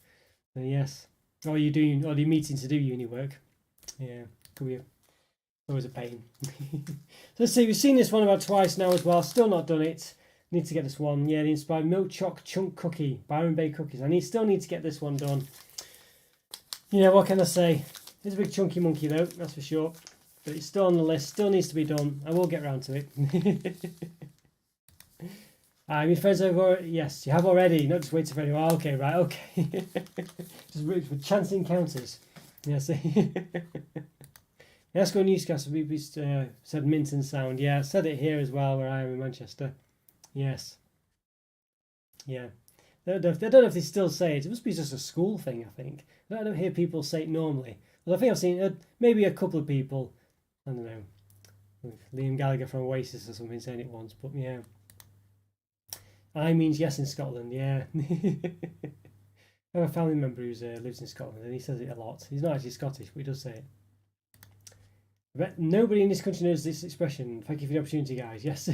Yes. Or are you meeting to do uni work? Yeah, could be always a pain. So let's see, we've seen this one about twice now as well. Still not done it. Need to get this one. Yeah, the inspired milk choc chunk cookie, Byron Bay cookies. Still need to get this one done. Yeah, what can I say? It's a big chunky monkey though, that's for sure. But it's still on the list. Still needs to be done. I will get round to it. My friends over. Yes, you have already. Not just waiting for anyone. Okay, right. Okay. Just with chance encounters. Yes. Let's go Newcastle. We said Minton Sound. Yeah, I said it here as well where I am in Manchester. Yes. Yeah. I don't know if they still say it. It must be just a school thing, I think. I don't hear people say it normally. Well, I think I've seen maybe a couple of people. I don't know. Liam Gallagher from Oasis or something saying it once, but yeah. I means yes in Scotland, yeah. I have a family member who lives in Scotland and he says it a lot. He's not actually Scottish, but he does say it. I bet nobody in this country knows this expression. Thank you for the opportunity, guys. Yes.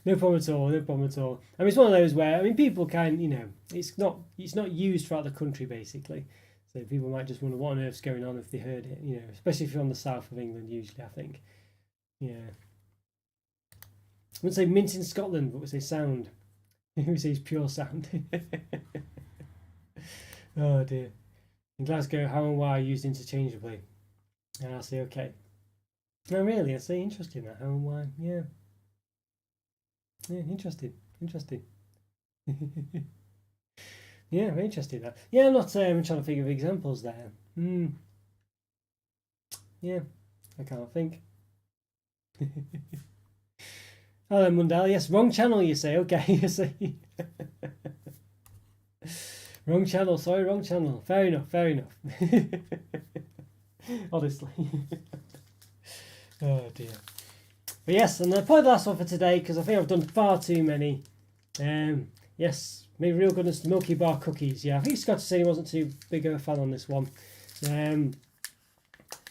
No problem at all. No problem at all. It's one of those where people can, it's not used throughout the country basically. So people might just wonder what on earth's going on if they heard it, especially if you're on the south of England. Usually, I think. Yeah. I wouldn't say mint in Scotland, but we say sound. We say pure sound. Oh dear. In Glasgow, how and why are used interchangeably. And I'll say okay. No, really, I say interesting that how and why. Yeah. Yeah, interesting. Yeah, very interesting that. Yeah, I'm not I'm trying to think of examples there. Yeah, I can't think. Hello, Mundell. Yes, wrong channel, you say. Okay, you say. Wrong channel. Sorry, wrong channel. Fair enough. Honestly. Oh, dear. But yes, and probably the last one for today, because I think I've done far too many. Yes, made real goodness Milky Bar cookies. Yeah, I think Scott said he wasn't too big of a fan on this one.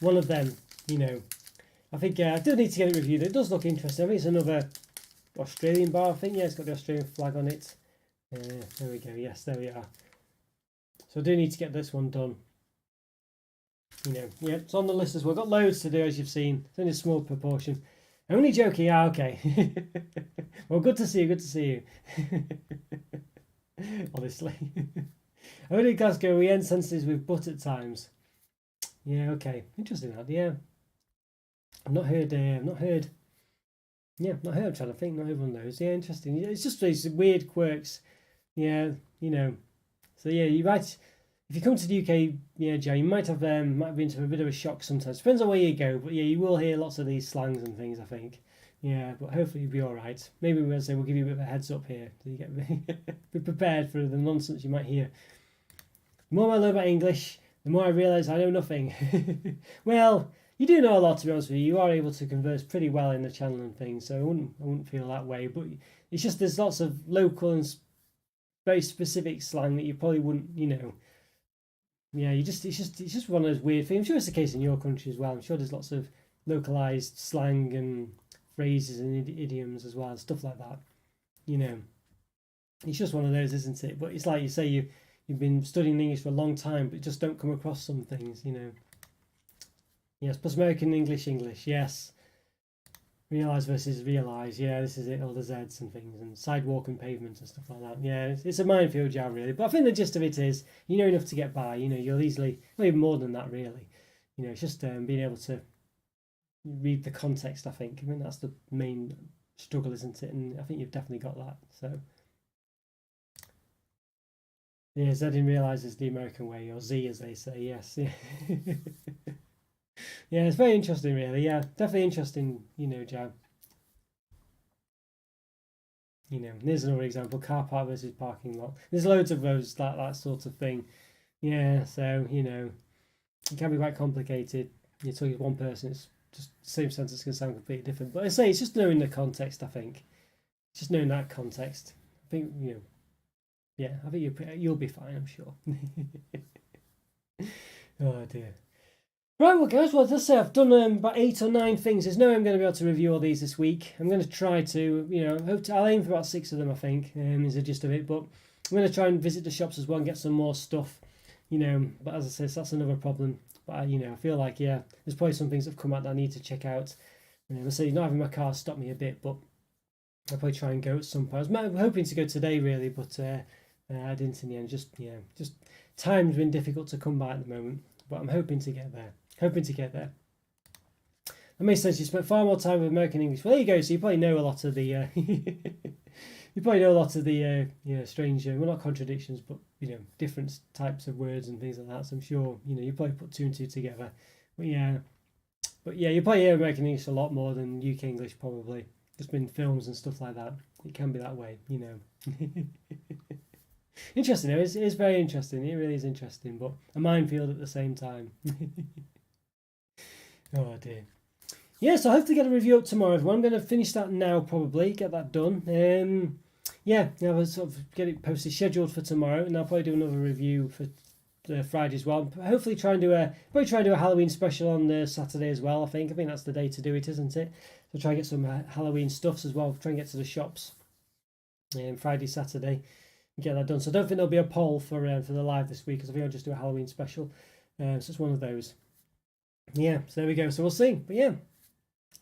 One of them, I think I do need to get it reviewed. It does look interesting. I think it's another Australian bar, I think. Yeah, it's got the Australian flag on it. There we go. Yes, there we are. So I do need to get this one done. Yeah, it's on the list as well. Got loads to do, as you've seen. It's only a small proportion. Only joking. Yeah, okay. Well, good to see you. Honestly. I heard in Glasgow we end sentences with but at times. Yeah, okay. Interesting that. Yeah. I've not heard. Yeah, not heard. I'm trying to think. Not everyone knows. Yeah, interesting. It's just these weird quirks. Yeah, So yeah, you might. If you come to the UK, yeah, Joe, you might have been to a bit of a shock sometimes. Depends on where you go, but yeah, you will hear lots of these slangs and things, I think. Yeah, but hopefully you'll be all right. Maybe we'll give you a bit of a heads up here, so you get be prepared for the nonsense you might hear. The more I learn about English, the more I realise I know nothing. Well, you do know a lot, to be honest with you. You are able to converse pretty well in the channel and things, so I wouldn't feel that way. But it's just there's lots of local and very specific slang that you probably wouldn't, Yeah, it's just one of those weird things. I'm sure it's the case in your country as well. I'm sure there's lots of localized slang and phrases and idioms as well, stuff like that. It's just one of those, isn't it? But it's like you say, you've been studying English for a long time, but just don't come across some things. Yes, plus American English. Yes, realise versus realise. Yeah, this is it. All the Z's and things, and sidewalk and pavement and stuff like that. Yeah, it's a minefield job really. But I think the gist of it is, you know enough to get by. You'll easily, well, even more than that really. It's just being able to read the context. I think that's the main struggle, isn't it? And I think you've definitely got that. So yeah, Z in realise is the American way, or Z as they say. Yes. Yeah. Yeah, it's very interesting, really. Yeah, definitely interesting. Joe. There's another example: car park versus parking lot. There's loads of those, that sort of thing. Yeah, so it can be quite complicated. You're talking to one person, it's just the same sentence can sound completely different. But I say it's just knowing the context. I think just knowing that context. I think yeah, I think you'll be fine. I'm sure. Oh dear. Right, well, guys, well, as I say, I've done about 8 or 9 things. There's no way I'm going to be able to review all these this week. I'm going to try to, I'll aim for about 6 of them, I think, is the gist of it. But I'm going to try and visit the shops as well and get some more stuff, you know. But as I said, that's another problem. But you know, I feel like there's probably some things that have come out that I need to check out. I say not having my car stopped me a bit, but I'll probably try and go at some point. I was hoping to go today really, but I didn't in the end. Just time's been difficult to come by at the moment, but I'm hoping to get there. That makes sense. You spent far more time with American English. Well, there you go. So you probably know a lot of the strange, well, not contradictions, but different types of words and things like that. So I'm sure you probably put two and two together. But you probably hear American English a lot more than UK English probably. Just been films and stuff like that. It can be that way, Interesting, though. It's very interesting. It really is interesting, but a minefield at the same time. Oh dear. So I hope to get a review up tomorrow, everyone. I'm going to finish that now, probably get that done. I'll sort of get it posted, scheduled for tomorrow, and I'll probably do another review for Friday as well. Hopefully, try and do a Halloween special on Saturday as well. I think that's the day to do it, isn't it? So try and get some Halloween stuffs as well. Try and get to the shops Friday, Saturday, and get that done. So I don't think there'll be a poll for the live this week, because I think I'll just do a Halloween special. So it's one of those. So there we go. So we'll see. But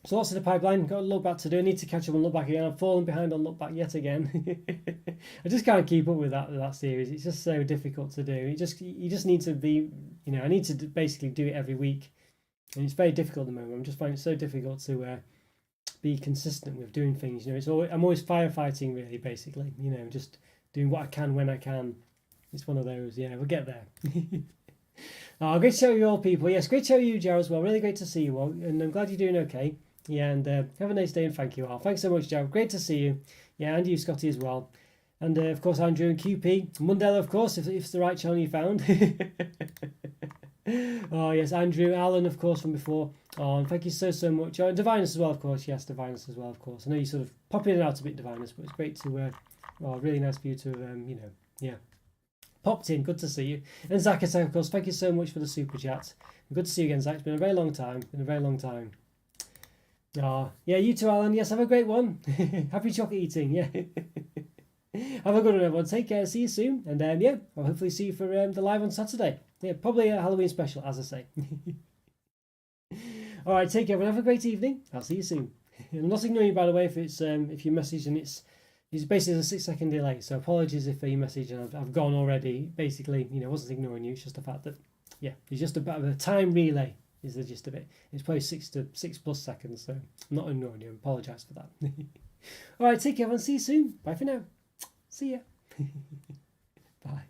so lots of the pipeline. Got a look back to do. I need to catch up on look back again. I've fallen behind on look back yet again. I just can't keep up with that series. It's just so difficult to do. You just need to be. I need to basically do it every week, and it's very difficult at the moment. I'm just finding it so difficult to be consistent with doing things. I'm always firefighting really, basically. Just doing what I can when I can. It's one of those. We'll get there. Oh, great to show you all, people. Yes, great to show you, Joe, as well. Really great to see you all, and I'm glad you're doing okay. And have a nice day, and thank you all. Thanks so much, Joe. Great to see you. And you, Scotty, as well. And of course, Andrew and QP. Mundella, of course, if it's the right channel you found. Oh, yes, Andrew, Alan, of course, from before. Oh, and thank you so much. Oh, and Divinus as well, of course. Yes, Divinus as well, of course. I know you sort of pop in and out a bit, Divinus, but it's great to, really nice for you to, popped in. Good to see you. And Zach, of course, thank you so much for the super chat. Good to see you again, Zach. It's been a very long time. Oh, you too, Alan. Yes, have a great one. Happy chocolate eating. Have a good one, everyone. Take care. See you soon. And I'll hopefully see you for the live on Saturday. Probably a Halloween special, as I say. All right, take care, everyone. Have a great evening. I'll see you soon. I'm not ignoring you, by the way, if you message and it's basically a 6-second delay. So apologies if you message and I've gone already. Basically, I wasn't ignoring you. It's just the fact that it's just about a time relay is the gist of it. It's probably 6+ seconds. So I'm not ignoring you. I apologise for that. All right, take care, everyone. See you soon. Bye for now. See ya. Bye.